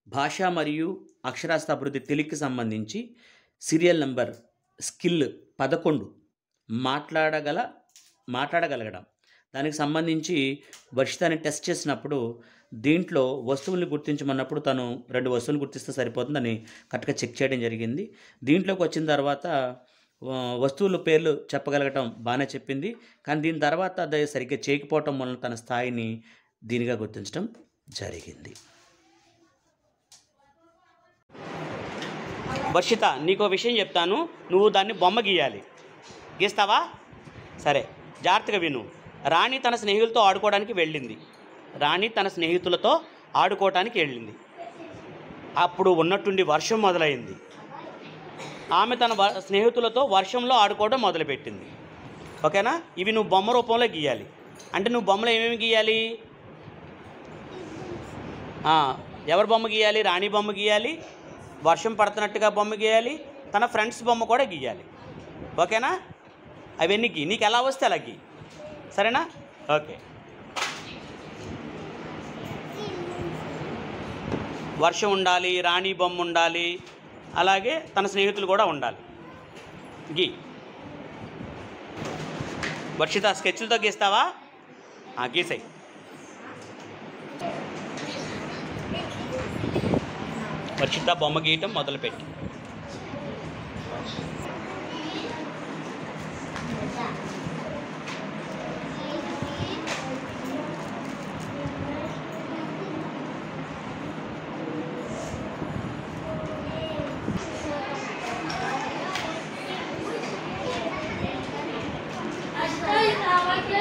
భాష మరియు అక్షరాస్యత అభివృద్ధి తెలుగుకి సంబంధించి సీరియల్ నెంబర్ స్కిల్ 11 మాట్లాడగలగడం. దానికి సంబంధించి వర్షితాన్ని టెస్ట్ చేసినప్పుడు దీంట్లో వస్తువుల్ని గుర్తించమన్నప్పుడు తను 2 వస్తువులు గుర్తిస్తే సరిపోతుందని కరెక్ట్గా చెక్ చేయడం జరిగింది. దీంట్లోకి వచ్చిన తర్వాత వస్తువుల పేర్లు చెప్పగలగటం బాగానే చెప్పింది, కానీ దీని తర్వాత అది సరిగ్గా చేయకపోవటం వలన తన స్థాయిని దీనిగా గుర్తించడం జరిగింది. వర్షిత, నీకో విషయం చెప్తాను, నువ్వు దాన్ని బొమ్మ గీయాలి. గీస్తావా? సరే, జాగ్రత్తగా విను. రాణి తన స్నేహితులతో ఆడుకోవడానికి వెళ్ళింది. అప్పుడు ఉన్నట్టుండి వర్షం మొదలైంది. ఆమె తన స్నేహితులతో వర్షంలో ఆడుకోవడం మొదలుపెట్టింది. ఓకేనా? ఇవి నువ్వు బొమ్మ రూపంలో గీయాలి. అంటే నువ్వు బొమ్మలో ఏమేమి గీయాలి? ఎవరి బొమ్మ గీయాలి? రాణి బొమ్మ గీయాలి, వర్షం పడుతున్నట్టుగా బొమ్మ గీయాలి, తన ఫ్రెండ్స్ బొమ్మ కూడా గీయాలి. ఓకేనా? అవన్నీ గీ, నీకు ఎలా వస్తే అలా గీ, సరేనా? ఓకే. వర్షం ఉండాలి, రాణి బొమ్మ ఉండాలి, అలాగే తన స్నేహితులు కూడా ఉండాలి. గీ. వర్షిత, స్కెచ్లతో గీస్తావా? గీసాయి. వర్షిత బొమ్మ గీయటం మొదలుపెట్టి.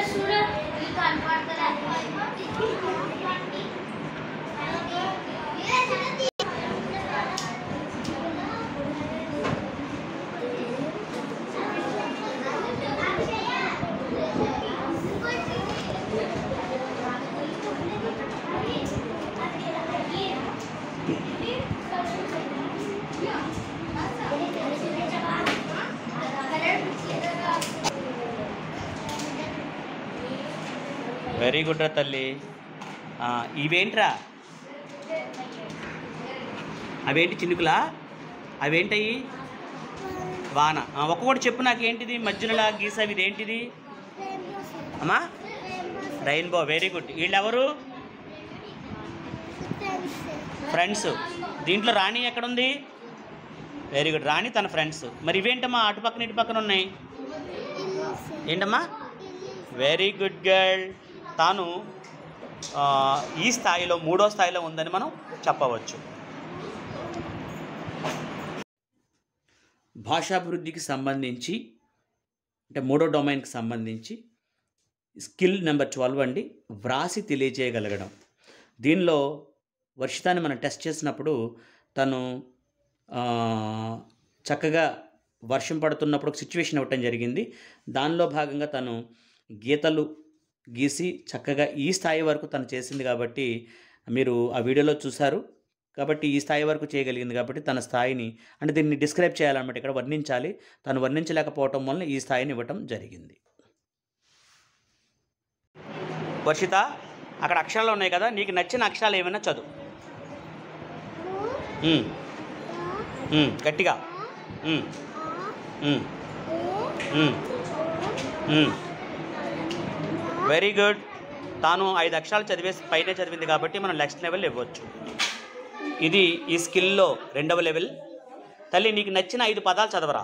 Student వెరీ గుడ్ రా తల్లి. ఇవేంట్రా? అవేంటి చినుకులా? అవేంటయి? వాన. ఒక్కొక్కటి చెప్పు నాకేంటిది మధ్యలో గీసావి, ఇదేంటిది అమ్మా? రెయిన్బో. Very good. వీళ్ళెవరు? ఫ్రెండ్స్. దీంట్లో రాణి ఎక్కడుంది? వెరీ గుడ్, రాణి తన ఫ్రెండ్స్. మరి ఇవేంటమ్మా అటు పక్కన ఇటు పక్కన ఉన్నాయి? ఏంటమ్మా? Very good girl. తాను ఈ స్థాయిలో 3వ స్థాయిలో ఉందని మనం చెప్పవచ్చు. భాషాభివృద్ధికి సంబంధించి అంటే 3వ డొమైన్కి సంబంధించి స్కిల్ నెంబర్ 12 అండి, వ్రాసి తెలియజేయగలగడం. దీనిలో వర్షితాన్ని మనం టెస్ట్ చేసినప్పుడు తను చక్కగా వర్షం పడుతున్నప్పుడు ఒక సిచ్యువేషన్ ఇవ్వటం జరిగింది. దానిలో భాగంగా తను గీతలు గీసి చక్కగా ఈ స్థాయి వరకు తను చేసింది కాబట్టి మీరు ఆ వీడియోలో చూశారు. కాబట్టి ఈ స్థాయి వరకు చేయగలిగింది కాబట్టి తన స్థాయిని అంటే దీన్ని డిస్క్రైబ్ చేయాలన్నమాట, ఇక్కడ వర్ణించాలి. తను వర్ణించలేకపోవటం వల్ల ఈ స్థాయిని ఇవ్వటం జరిగింది. వర్షిత, అక్కడ అక్షరాలు ఉన్నాయి కదా, నీకు నచ్చిన అక్షరాలు ఏమైనా చదువు. గట్టిగా. Very good. తాను 5 అక్షరాలు పైనే చదివింది కాబట్టి మనం నెక్స్ట్ లెవెల్ ఇవ్వచ్చు. ఇది ఈ స్కిల్లో 2వ లెవెల్. తల్లి, నీకు నచ్చిన 5 పదాలు చదవరా.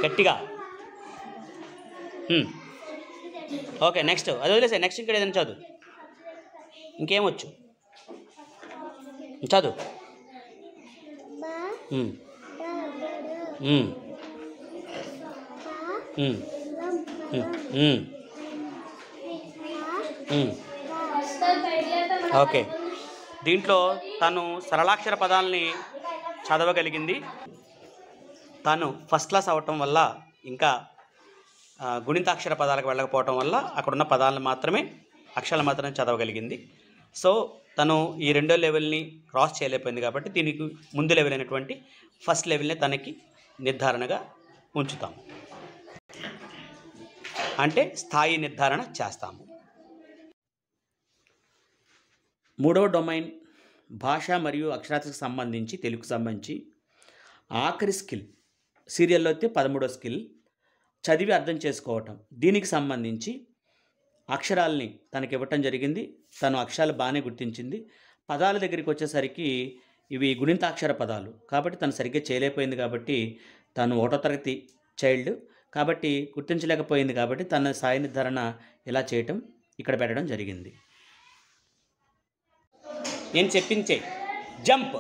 గట్టిగా. ఓకే, నెక్స్ట్ అది వదిలేసే. నెక్స్ట్ ఇక్కడ ఏదైనా చదువు. ఇంకేమొచ్చు చదువు. ఓకే, దీంట్లో తను సరళాక్షర పదాలని చదవగలిగింది. తను ఫస్ట్ క్లాస్ అవ్వటం వల్ల ఇంకా గుణితాక్షర పదాలకు వెళ్ళకపోవటం వల్ల అక్కడున్న పదాలను మాత్రమే అక్షరాలు మాత్రమే చదవగలిగింది. సో తను ఈ 2వ లెవెల్ని క్రాస్ చేయలేకపోయింది కాబట్టి దీనికి ముందు లెవెల్ అయినటువంటి ఫస్ట్ లెవెల్ని తనకి నిర్ధారణగా ఉంచుతాము, అంటే స్థాయి నిర్ధారణ చేస్తాము. 3వ డొమైన్ భాష మరియు అక్షరాస్యతకు సంబంధించి, తెలుగుకు సంబంధించి ఆఖరి స్కిల్. సీరియల్లో అయితే 13వ స్కిల్ చదివి అర్థం చేసుకోవటం. దీనికి సంబంధించి అక్షరాలని తనకి ఇవ్వటం జరిగింది. తను అక్షరాలు బాగానే గుర్తించింది. పదాల దగ్గరికి వచ్చేసరికి ఇవి గుణితాక్షర పదాలు కాబట్టి తను సరిగ్గా చేయలేకపోయింది. కాబట్టి తను 1వ తరగతి చైల్డ్ కాబట్టి గుర్తించలేకపోయింది. కాబట్టి తన స్థాయి నిర్ధారణ ఇలా చేయటం ఇక్కడ పెట్టడం జరిగింది. నేను చెప్పింది చెయ్యి. జంప్.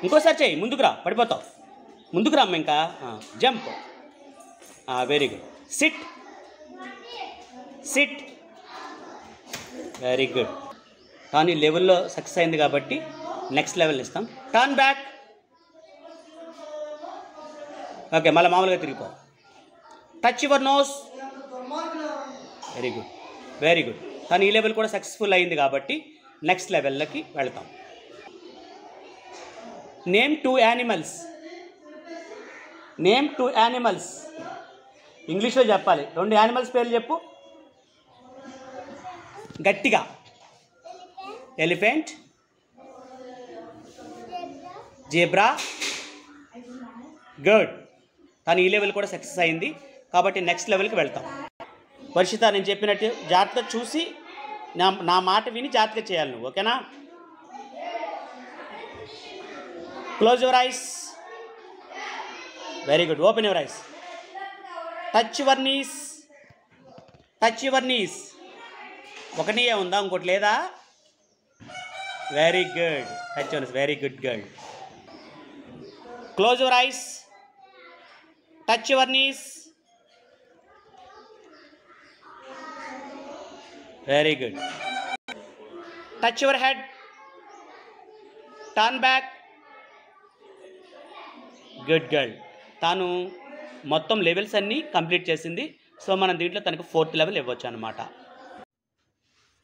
ఇంకోసారి చెయ్యి. ముందుకు రా, పడిపోతావు. ముందుకు రా అమ్మ. ఇంకా jump. Very good. Sit. Sit. Very good. కానీ ఈ లెవెల్లో సక్సెస్ అయింది కాబట్టి నెక్స్ట్ లెవెల్ ఇస్తాం. Turn back. ఓకే, మళ్ళీ మామూలుగా తిరిగిపో. Touch your nose. Very good, very good. కానీ ఈ లెవెల్ కూడా సక్సెస్ఫుల్ అయింది కాబట్టి నెక్స్ట్ లెవెల్లోకి వెళ్తాం. Name 2 animals. Name 2 animals. ఇంగ్లీష్లో చెప్పాలి. 2 యానిమల్స్ పేర్లు చెప్పు గట్టిగా. Elephant, zebra. గుడ్. కానీ ఈ లెవెల్ కూడా సక్సెస్ అయింది కాబట్టి నెక్స్ట్ లెవెల్కి వెళ్తాం. వర్షిత, నేను చెప్పినట్టు జాగ్రత్తగా చూసి నా మాట విని జాగ్రత్తగా చేయాలి నువ్వు, ఓకేనా? Close your eyes. Very good. Open your eyes. Touch your knees. Touch your knees. ఒక నీయే ఉందా, ఇంకోటి లేదా? Very good. Touch your knees. Very good girl. Close your eyes. Touch your knees. Very good. Touch your head. Turn back. Good girl. తాను మొత్తం లెవెల్స్ అన్నీ కంప్లీట్ చేసింది. సో మనం దీంట్లో తనకు 4th లెవెల్ ఇవ్వచ్చు అనమాట.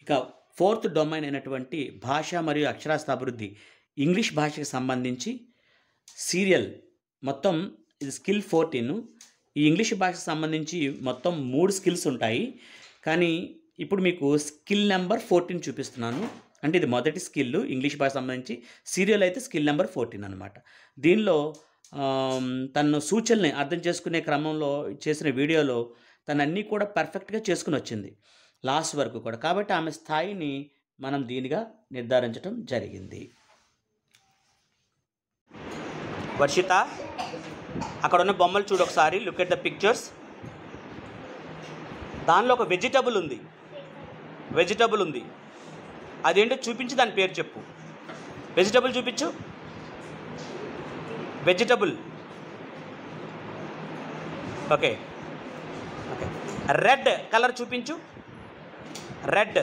ఇక 4th డొమైన్ అయినటువంటి భాష మరియు అక్షరాస్యత అభివృద్ధి, ఇంగ్లీష్ భాషకి సంబంధించి సీరియల్ మొత్తం ఇది స్కిల్ 14. ఈ ఇంగ్లీష్ భాషకు సంబంధించి మొత్తం 3 స్కిల్స్ ఉంటాయి. కానీ ఇప్పుడు మీకు స్కిల్ నెంబర్ 14 చూపిస్తున్నాను. అంటే ఇది మొదటి స్కిల్ ఇంగ్లీష్ భాషకు సంబంధించి. సీరియల్ అయితే స్కిల్ నెంబర్ 14 అనమాట. దీనిలో తను సూచనల్ని అర్థం చేసుకునే క్రమంలో చేసిన వీడియోలో తనన్నీ కూడా పర్ఫెక్ట్గా చేసుకుని వచ్చింది లాస్ట్ వరకు కూడా. కాబట్టి ఆమె స్థాయిని మనం దీనిగా నిర్ధారించడం జరిగింది. వర్షిత, అక్కడ ఉన్న బొమ్మలు చూడు ఒకసారి. Look at the pictures. దానిలో ఒక వెజిటబుల్ ఉంది. అదేంటో చూపించి దాని పేరు చెప్పు. వెజిటబుల్ చూపించు. వెజిటబుల్. ఓకే. రెడ్ కలర్ చూపించు. రెడ్.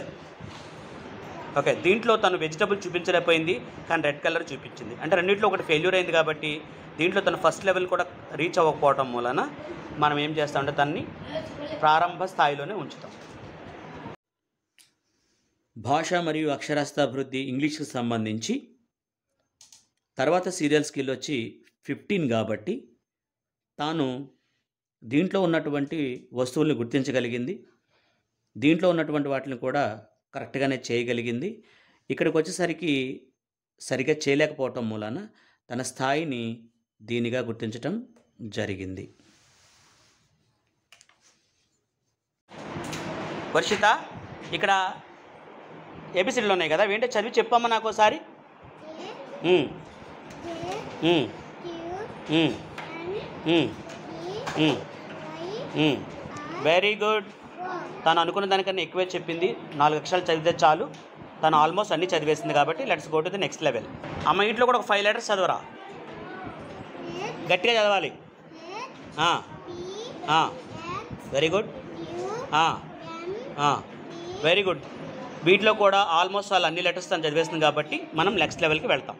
ఓకే, దీంట్లో తను వెజిటబుల్ చూపించలేకపోయింది, కానీ రెడ్ కలర్ చూపించింది. అంటే రెండింటిలో ఒకటి ఫెయిల్యూర్ అయింది కాబట్టి దీంట్లో తను ఫస్ట్ లెవెల్ కూడా రీచ్ అవ్వకపోవటం మూలన మనం ఏం చేస్తామంటే తన్ని ప్రారంభ స్థాయిలోనే ఉంచుతాం. భాష మరియు అక్షరాస్యాభివృద్ధి ఇంగ్లీష్కి సంబంధించి తర్వాత సీరియల్ స్కిల్ వచ్చి 15 కాబట్టి తాను దీంట్లో ఉన్నటువంటి వస్తువుల్ని గుర్తించగలిగింది. దీంట్లో ఉన్నటువంటి వాటిని కూడా కరెక్ట్గానే చేయగలిగింది. ఇక్కడికి వచ్చేసరికి సరిగ్గా చేయలేకపోవటం మూలాన తన స్థాయిని దీనిగా గుర్తించటం జరిగింది. వర్షిత, ఇక్కడ ఏబిసిడీలు ఉన్నాయి కదా, ఏంటో చదివి చెప్పమ్మా నాకు ఒకసారి. Very good. తను అనుకున్న దానికన్నా ఎక్కువే చెప్పింది. 4 అక్షరాలు చదివితే చాలు. తను ఆల్మోస్ట్ అన్నీ చదివేసింది కాబట్టి let's go to the next level. అమ్మ, ఇంట్లో కూడా ఒక 5 లెటర్స్ చదవరా, గట్టిగా చదవాలి. Very good, very good. వీటిలో కూడా ఆల్మోస్ట్ వాళ్ళు అన్ని లెటర్స్ తను చదివేస్తుంది కాబట్టి మనం నెక్స్ట్ లెవెల్కి వెళ్తాం.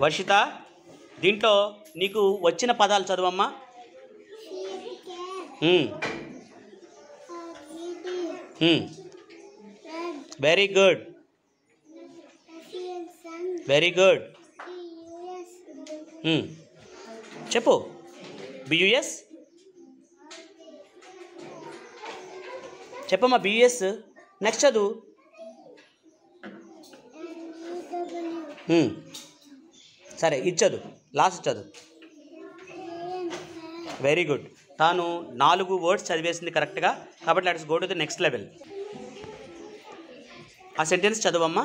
వర్షిత, దీంట్లో నీకు వచ్చిన పదాలు చదవమ్మా. Very good, very good. చెప్పు. బియుఎస్ చెప్పమ్మా. బియుఎస్. నెక్స్ట్ చదువు. సరే, ఇది చదువు, లాస్ట్ చదువు. Very good. తాను 4 వర్డ్స్ చదివేసింది కరెక్ట్గా కాబట్టి let's go to the next level. ఆ సెంటెన్స్ చదవమ్మా.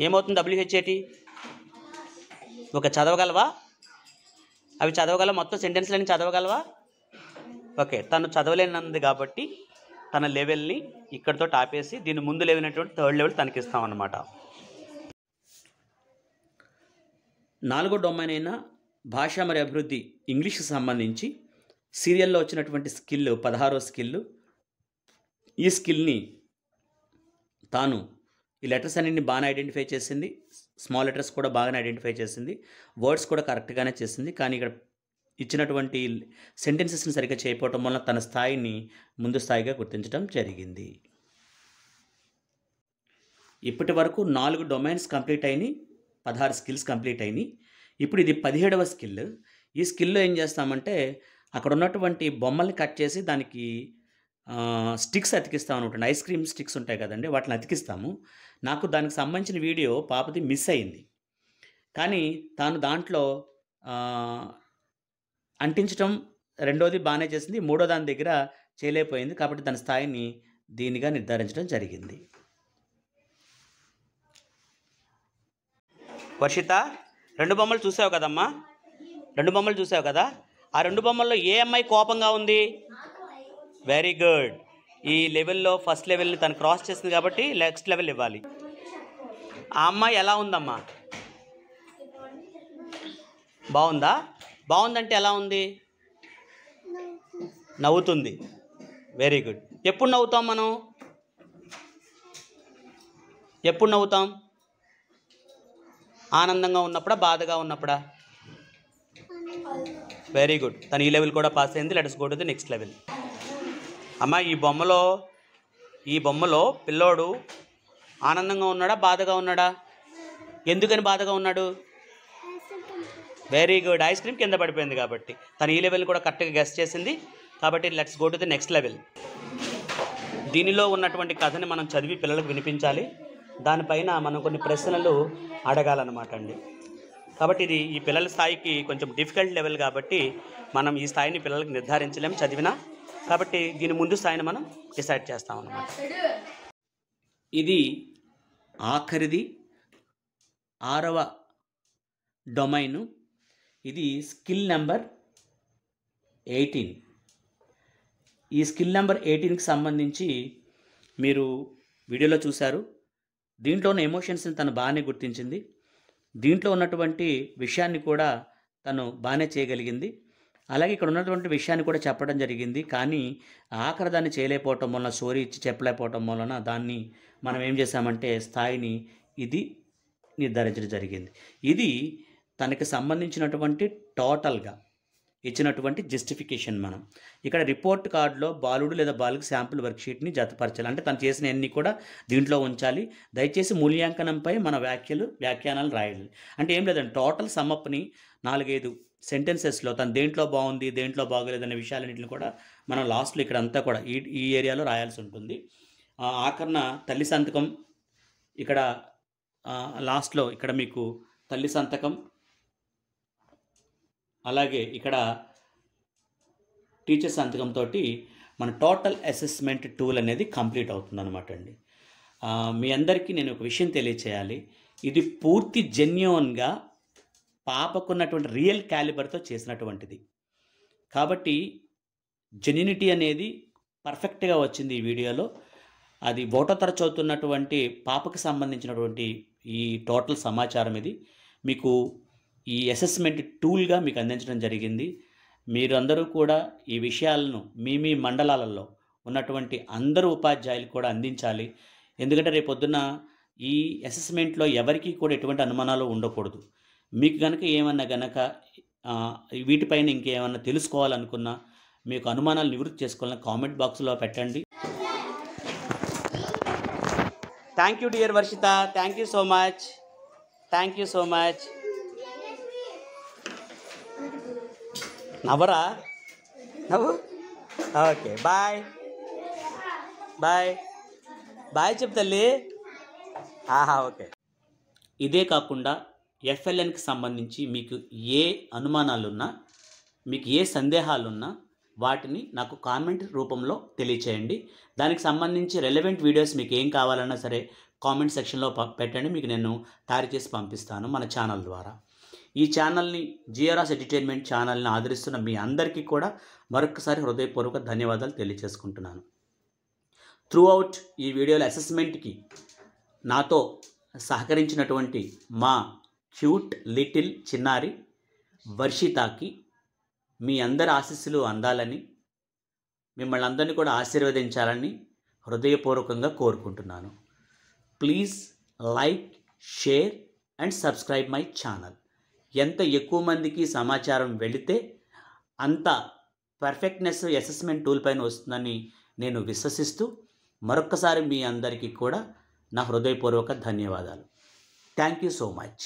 ఏమవుతుంది WHAT? ఒక చదవగలవా? అవి చదవగలవా? మొత్తం సెంటెన్స్లన్నీ చదవగలవా? ఓకే, తను చదవలేనంది కాబట్టి తన లెవెల్ని ఇక్కడితో ఆపేసి దీని ముందు లెవెల్ అయినటువంటి 3rd లెవెల్ తనకి ఇస్తామన్నమాట. 4వ డొమైన్ అయిన భాష మరియు అభివృద్ధి ఇంగ్లీష్కి సంబంధించి సీరియల్లో వచ్చినటువంటి స్కిల్ 16వ స్కిల్. ఈ స్కిల్ని తాను ఈ లెటర్స్ అన్నింటిని బాగానే ఐడెంటిఫై చేసింది. స్మాల్ లెటర్స్ కూడా బాగానే ఐడెంటిఫై చేసింది. వర్డ్స్ కూడా కరెక్ట్గానే చేసింది. కానీ ఇక్కడ ఇచ్చినటువంటి సెంటెన్సెస్ని సరిగ్గా చేయకపోవటం వల్ల తన స్థాయిని ముందు స్థాయిగా గుర్తించడం జరిగింది. ఇప్పటి వరకు 4 డొమైన్స్ కంప్లీట్ అయినాయి, 16 స్కిల్స్ కంప్లీట్ అయినాయి. ఇప్పుడు ఇది 17వ స్కిల్. ఈ స్కిల్లో ఏం చేస్తామంటే అక్కడ ఉన్నటువంటి బొమ్మల్ని కట్ చేసి దానికి స్టిక్స్ అతికిస్తాం అనుకుంటాను. ఐస్ క్రీమ్ స్టిక్స్ ఉంటాయి కదండి, వాటిని అతికిస్తాము. నాకు దానికి సంబంధించిన వీడియో పాపది మిస్ అయింది. కానీ తాను దాంట్లో అంటించడం రెండోది బాగానే చేసింది, మూడో దాని దగ్గర చేయలేకపోయింది. కాబట్టి దాని స్థాయిని దీనిగా నిర్ధారించడం జరిగింది. వర్షిత, 2 బొమ్మలు చూసావు కదమ్మా, 2 బొమ్మలు చూసావు కదా. ఆ 2 బొమ్మల్లో ఏ అమ్మాయి కోపంగా ఉంది? Very good. ఈ లెవెల్లో ఫస్ట్ లెవెల్ని తను క్రాస్ చేసింది కాబట్టి నెక్స్ట్ లెవెల్ ఇవ్వాలి. ఆ అమ్మాయి ఎలా ఉందమ్మా? బాగుందా? బాగుందంటే ఎలా ఉంది? నవ్వుతుంది. Very good. ఎప్పుడు నవ్వుతాం మనం? ఎప్పుడు నవ్వుతాం? ఆనందంగా ఉన్నప్పుడా, బాధగా ఉన్నప్పుడా? Very good. తను ఈ లెవెల్ కూడా పాస్ అయింది. Let's go to the next level. అమ్మ, ఈ బొమ్మలో పిల్లోడు ఆనందంగా ఉన్నాడా, బాధగా ఉన్నాడా? ఎందుకని బాధగా ఉన్నాడు? వెరీ గుడ్, ఐస్ క్రీమ్ కింద పడిపోయింది కాబట్టి. తను ఈ లెవెల్ కూడా కరెక్ట్గా గెస్ చేసింది కాబట్టి let's go to the next level. దీనిలో ఉన్నటువంటి కథని మనం చదివి పిల్లలకు వినిపించాలి. దానిపైన మనం కొన్ని ప్రశ్నలు అడగాలన్నమాట అండి. కాబట్టి ఇది ఈ పిల్లల స్థాయికి కొంచెం డిఫికల్ట్ లెవెల్ కాబట్టి మనం ఈ స్థాయిని పిల్లలకు నిర్ధారించలేము చదివినా. కాబట్టి దీని ముందు స్థాయిని మనం డిసైడ్ చేస్తాం అన్నమాట. ఇది ఆఖరిది 6వ డొమైను. ఇది స్కిల్ నెంబర్ 18. ఈ స్కిల్ నెంబర్ 18కి సంబంధించి మీరు వీడియోలో చూశారు. దీంట్లో ఉన్న ఎమోషన్స్ని తను బాగానే గుర్తించింది. దీంట్లో ఉన్నటువంటి విషయాన్ని కూడా తను బాగానే చేయగలిగింది. అలాగే ఇక్కడ ఉన్నటువంటి విషయాన్ని కూడా చెప్పడం జరిగింది. కానీ ఆఖరి దాన్ని చేయలేకపోవటం వలన, స్టోరీ ఇచ్చి చెప్పలేకపోవటం వలన దాన్ని మనం ఏం చేసామంటే స్థాయిని ఇది నిర్ధారించడం జరిగింది. ఇది తనకి సంబంధించినటువంటి టోటల్గా ఇచ్చినటువంటి జస్టిఫికేషన్. మనం ఇక్కడ రిపోర్ట్ కార్డులో బాలుడు లేదా బాలుకి శాంపుల్ వర్క్షీట్ని జతపరచాలి. అంటే తను చేసిన అన్ని కూడా దీంట్లో ఉంచాలి. దయచేసి మూల్యాంకనంపై మన వ్యాఖ్యానాలు రాయాలి. అంటే ఏం లేదండి, టోటల్ సమ్మప్ని 4-5 సెంటెన్సెస్లో తను దేంట్లో బాగుంది, దేంట్లో బాగోలేదనే విషయాలన్నింటిని కూడా మనం లాస్ట్లో ఇక్కడ అంతా కూడా ఈ ఏరియాలో రాయాల్సి ఉంటుంది. ఆఖరణ తల్లి సంతకం, ఇక్కడ లాస్ట్లో ఇక్కడ మీకు తల్లి సంతకం, అలాగే ఇక్కడ టీచర్ సంతకంతో మన టోటల్ అసెస్మెంట్ టూల్ అనేది కంప్లీట్ అవుతుందన్నమాట అండి. మీ అందరికీ నేను ఒక విషయం తెలియచేయాలి. ఇది పూర్తి జెన్యూన్గా పాపకున్నటువంటి రియల్ క్యాలిబర్తో చేసినటువంటిది కాబట్టి జెన్యూనిటీ అనేది పర్ఫెక్ట్గా వచ్చింది ఈ వీడియోలో. అది 1వ తరగతి చదువుతున్నటువంటి పాపకు సంబంధించినటువంటి ఈ టోటల్ సమాచారం ఇది మీకు ఈ అసెస్మెంట్ టూల్గా మీకు అందించడం జరిగింది. మీరు అందరూ కూడా ఈ విషయాలను మీ మండలాలలో ఉన్నటువంటి అందరూ ఉపాధ్యాయులు కూడా అందించాలి. ఎందుకంటే రేపొద్దున ఈ అసెస్మెంట్లో ఎవరికి కూడా ఎటువంటి అనుమానాలు ఉండకూడదు. మీకు కనుక ఏమన్నా గనక వీటిపైన ఇంకేమన్నా తెలుసుకోవాలనుకున్నా, మీకు అనుమానాలు నివృత్తి చేసుకోవాలని కామెంట్ బాక్స్లో పెట్టండి. Thank you dear Varshitha, thank you so much, thank you so much. నవ్వరా నవ్వు. ఓకే, బాయ్ బాయ్ బాయ్ చెప్తల్లి. ఓకే. ఇదే కాకుండా ఎఫ్ఎల్ఎన్కి సంబంధించి మీకు ఏ అనుమానాలున్నా, మీకు ఏ సందేహాలున్నా వాటిని నాకు కామెంట్ రూపంలో తెలియచేయండి. దానికి సంబంధించి రెలవెంట్ వీడియోస్ మీకు ఏం కావాలన్నా సరే కామెంట్ సెక్షన్లో పెట్టండి. మీకు నేను తయారు చేసి పంపిస్తాను మన ఛానల్ ద్వారా. ఈ ఛానల్ని జిఆర్ఆర్స్ ఎంటర్టైన్మెంట్ ఛానల్ని ఆదరిస్తున్న మీ అందరికీ కూడా మరొకసారి హృదయపూర్వక ధన్యవాదాలు తెలియజేసుకుంటున్నాను. త్రూఅవుట్ ఈ వీడియోలో అసెస్మెంట్కి నాతో సహకరించినటువంటి మా క్యూట్ లిటిల్ చిన్నారి వర్షితాకి మీ అందరి ఆశీస్సులు అందాలని, మిమ్మల్ని అందరినీ కూడా ఆశీర్వదించాలని హృదయపూర్వకంగా కోరుకుంటున్నాను. Please like, share and subscribe my channel. ఎంత ఎక్కువ మందికి సమాచారం వెళితే అంత పర్ఫెక్ట్నెస్ అసెస్మెంట్ టూల్ పైన వస్తుందని నేను విశ్వసిస్తూ మరొక్కసారి మీ అందరికీ కూడా నా హృదయపూర్వక ధన్యవాదాలు. Thank you so much.